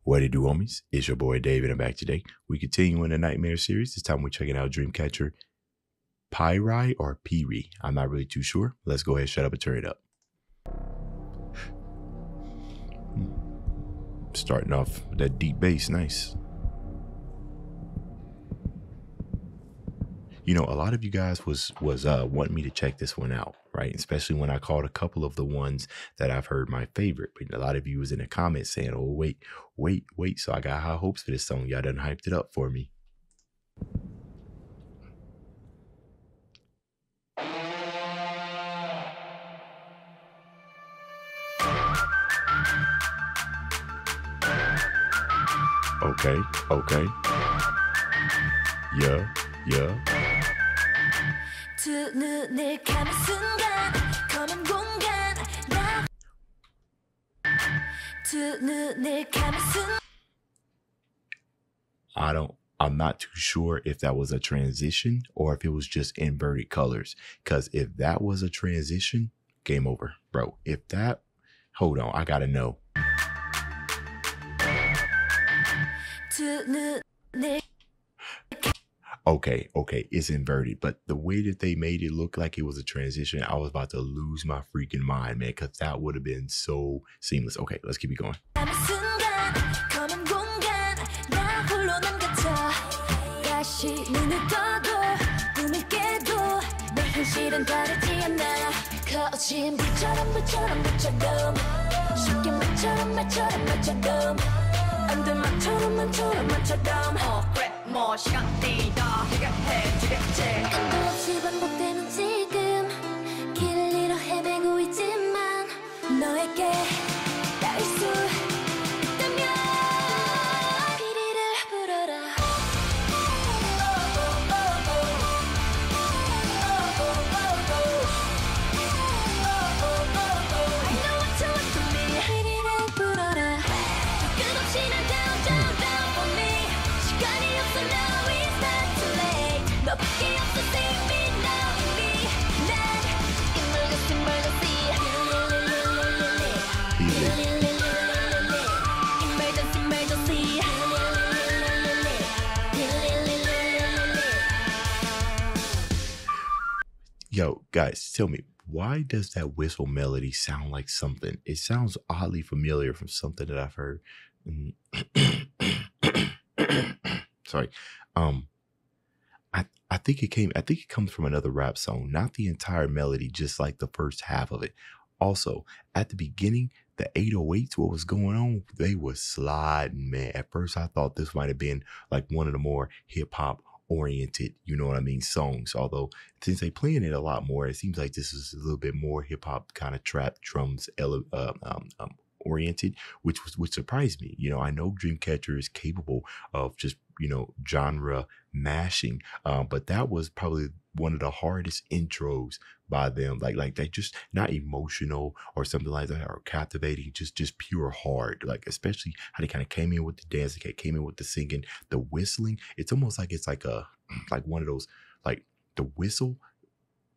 What it do, homies? It's your boy Dave, and I'm back today. We continue in the Nightmare series. This time we're checking out Dreamcatcher PIRI or PIRI. I'm not really too sure. Let's go ahead, shut up, and turn it up. Starting off with that deep bass, nice. You know, a lot of you guys was wanting me to check this one out, right? Especially when I called a couple of the ones that I've heard my favorite. But a lot of you was in the comments saying, oh, wait. So I got high hopes for this song. Y'all done hyped it up for me. Okay. Yeah. I'm not too sure if that was a transition or if it was just inverted colors. Because if that was a transition, game over, bro. If that, hold on, I gotta know. Okay, it's inverted, but the way that they made it look like it was a transition, I was about to lose my freaking mind, man, because that would have been so seamless. Okay, let's keep it going. 뭐 시간이 더 해결해주겠지 끝없이 반복되는 지금 길을 잃어 헤매고 있지만 너에게 닿을 수 있다면 피리를 불어라 I know what you want from me 피리를 불어라 끝없이 난 down for me 시간이 없어 now it's not too late 너밖에 없어 save me now in me 난 emergency Yo, guys, tell me, why does that whistle melody sound like something? It sounds oddly familiar from something that I've heard. Sorry. I think it comes from another rap song, not the entire melody, just like the first half of it. Also, at the beginning, the 808s, what was going on, they were sliding, man. At first, I thought this might have been like one of the more hip-hop oriented, you know what I mean, songs. Although since they playing it a lot more, it seems like this is a little bit more hip-hop kind of trap drums oriented, which surprised me. You know, I know Dreamcatcher is capable of just, you know, genre mashing, but that was probably one of the hardest intros by them. Like they just not emotional or something like that, or captivating, just pure hard. Like especially how they kind of came in with the dance, they came in with the singing, the whistling. It's almost like it's like one of those, like the whistle,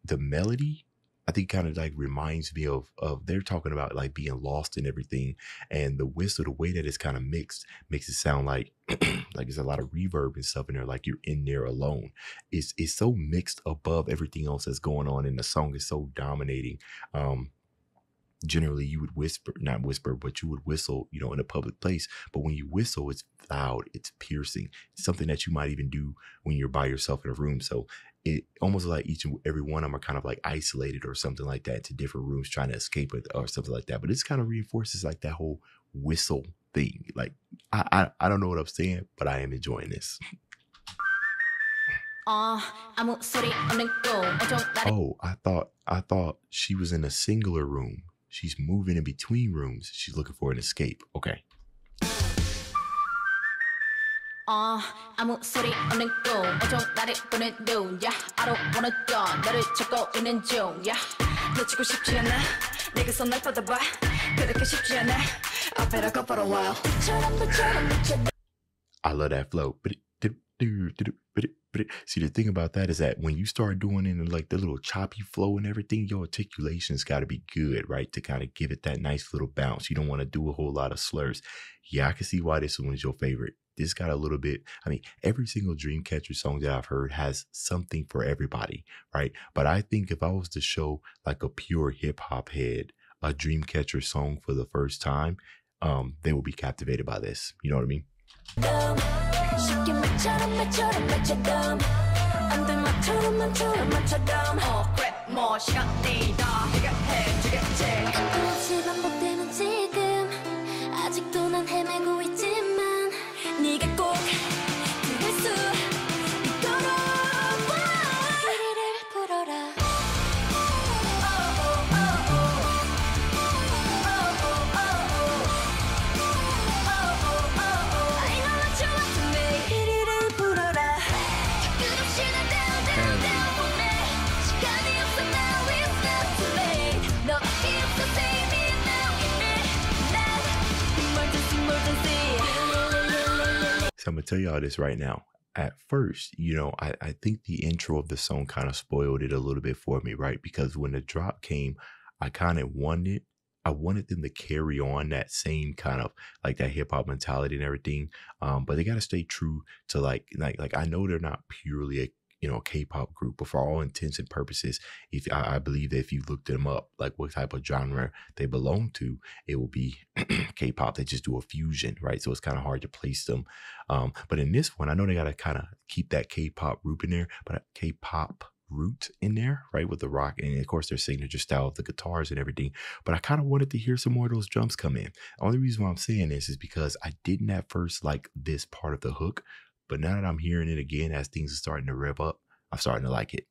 the melody, I think kind of like reminds me of they're talking about like being lost and everything, and the whistle, the way that it's kind of mixed, makes it sound like like there's a lot of reverb and stuff in there, like you're in there alone. It's so mixed above everything else that's going on, and the song is so dominating. Generally you would not whisper, but you would whistle, you know, in a public place. But when you whistle, it's loud, it's piercing. It's something that you might even do when you're by yourself in a room. So it almost like each and every one of them are kind of like isolated or something like that to different rooms trying to escape it or something like that. But it's kind of reinforces like that whole whistle thing. Like I don't know what I'm saying, but I am enjoying this. Oh, I thought she was in a singular room. She's moving in between rooms. She's looking for an escape. Okay. 아무 소리 없는 꿈 온종 나를 보는 눈 yeah I don't wanna die 나를 찾고 있는 중 yeah 놓치고 싶지 않아 내게서 날 뻗어봐 그렇게 쉽지 않아 앞에라고 for a while I love that flow. See, the thing about that is that when you start doing it in like the little choppy flow and everything, your articulation's got to be good, right? To kind of give it that nice little bounce. You don't want to do a whole lot of slurs. Yeah, I can see why this one is your favorite. This got a little bit, I mean, every single Dreamcatcher song that I've heard has something for everybody, right? But I think if I was to show like a pure hip hop head a Dreamcatcher song for the first time, they will be captivated by this. You know what I mean? 아직도 난 헤매고 있지만 네가 꼭 그럴 수 있도록 피리를 불어라. I know what you want from me. 피리를 불어라. 끝없이 날 down for me. 시간이 없어 now it's not too late. 너밖에 없어 save me now So I'm gonna tell y'all this right now. At first, you know, I think the intro of the song kind of spoiled it a little bit for me, right? Because when the drop came, I wanted them to carry on that same kind of like that hip hop mentality and everything. But they gotta stay true to like I know they're not purely a K-pop group, but for all intents and purposes, if I believe that if you looked them up, like what type of genre they belong to, it will be K-pop. They just do a fusion, right? So it's kind of hard to place them. But in this one, I know they got to kind of keep that K-pop root in there, but K-pop root in there, right? With the rock and of course their signature style of the guitars and everything. But I kind of wanted to hear some more of those drums come in. The only reason why I'm saying this is because I didn't at first like this part of the hook. But now that I'm hearing it again, as things are starting to rev up, I'm starting to like it.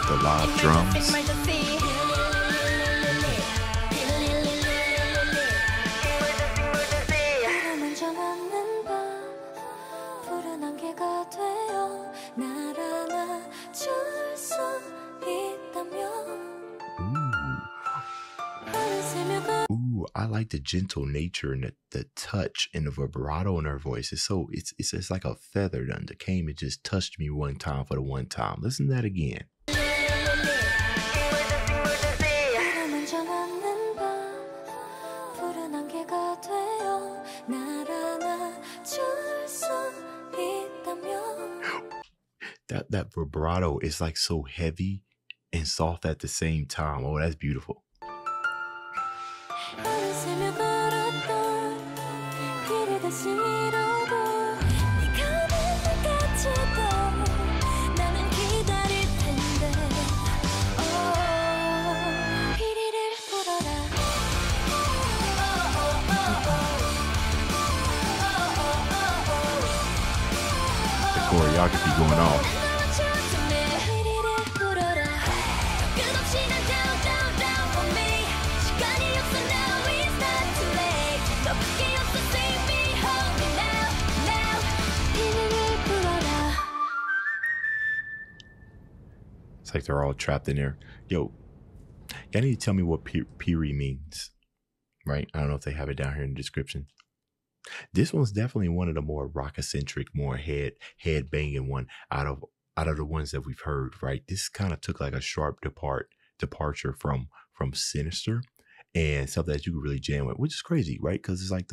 The live drums. Ooh, I like the gentle nature and the touch and the vibrato in her voice. It's like a feather done that came and just touched me one time for the one time. Listen to that again. That vibrato is like so heavy and soft at the same time. Oh, that's beautiful. The choreography going off. It's like they're all trapped in there. Yo, y'all need to tell me what PIRI means, right? I don't know if they have it down here in the description. This one's definitely one of the more rock-eccentric, more head banging one out of the ones that we've heard, right? This kind of took like a sharp departure from Sinister and something that you could really jam with, which is crazy, right? Because it's like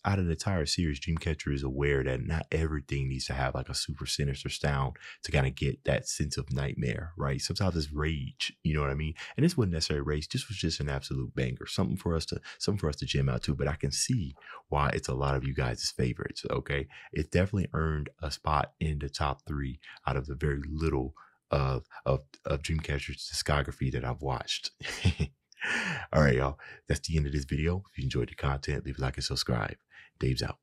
out of the entire series, Dreamcatcher is aware that not everything needs to have like a super sinister sound to kind of get that sense of nightmare, right? Sometimes it's rage, you know what I mean? And this wasn't necessarily rage. This was just an absolute banger, something for us to jam out to. But I can see why it's a lot of you guys' favorites. Okay, it definitely earned a spot in the top 3 out of the very little of Dreamcatcher's discography that I've watched. All right, y'all. That's the end of this video. If you enjoyed the content, leave a like and subscribe. Dave's out.